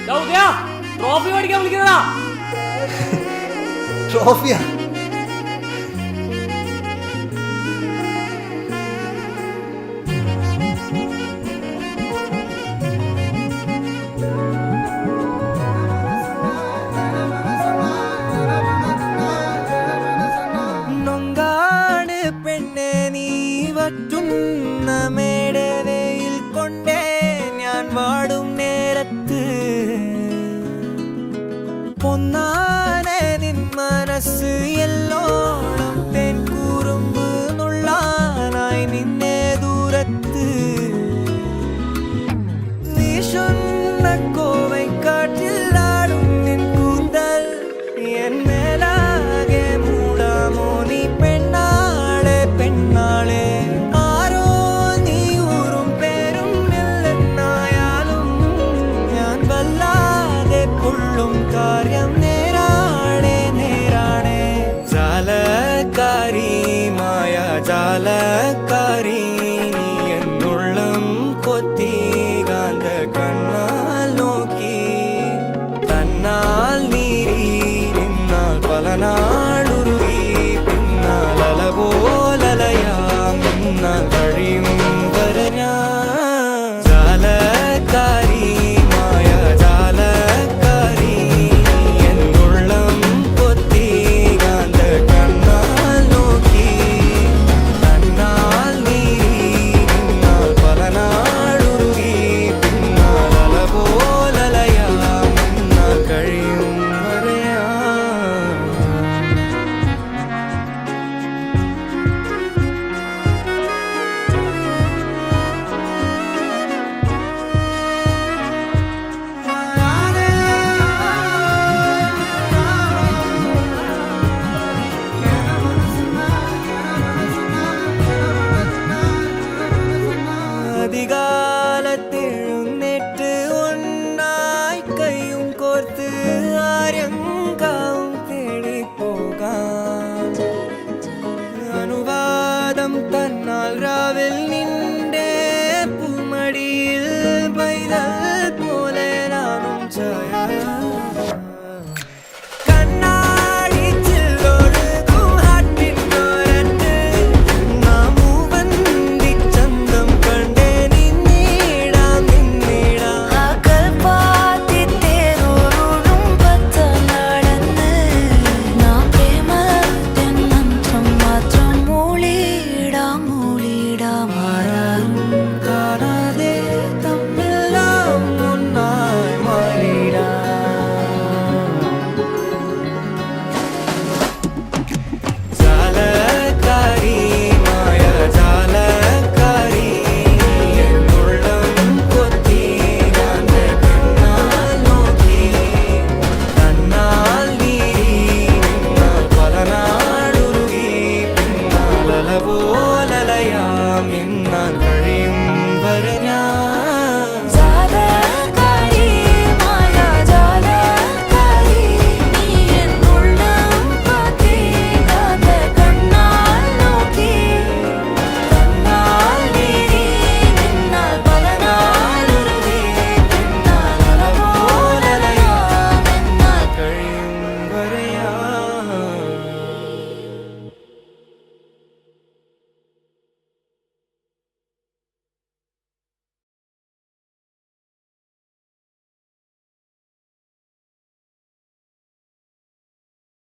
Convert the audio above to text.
Trophy മേടിക്കാൻ വിളിക്കുന്നതാ. ട്രോഫിയാ? നൊങ്കാട് പെണ്ണെ നീ വറ്റുന്ന മേടവയിൽ കൊണ്ടേ ഞാൻ വാടും നേരത്ത് പൊന്നാനെ നിൻ മനസ്സ് എല്ലോണം തെൻ കൂറുമ്പ് നുള്ളാനായി നിന്നെ ദൂരത്ത് വീശുന്ന കോവൈ കാറ്റിലാടും നിൻ കൂന്തൽ എൻ മേലാകെ മൂടാമോ നീ പെണ്ണാളെ പെണ്ണാളെ ആരോ നീ ഊറും പേരും ഇല്ലെന്നായാലും ഞാൻ വല്ലാതെ പൊള്ളും കാര്യം നേരാണേ നേരാണേ ജാലക്കാരി മായ ജാലക്കാരി നീ എന്നുള്ളം കൊത്തി കാന്ത കണ്ണാൽ നോക്കി തന്നാൽ നീരി നിന്നാൽ പല നാളുരുകി പിന്നാൽ അല പോലലയാം നിന്നാൽ കഴിയും വരെ ഞാൻ ജാലക്കാരി മായ ജാലക്കാരി നീ എന്നുള്ളം കൊത്തി കാന്ത കണ്ണാൽ നോക്കി തന്നാൽ നീരി നിന്നാൽ പല നാളുരുകി പിന്നാൽ അല പോലലയാം നിന്നാൽ കഴിയും വരെയാ. അധികാ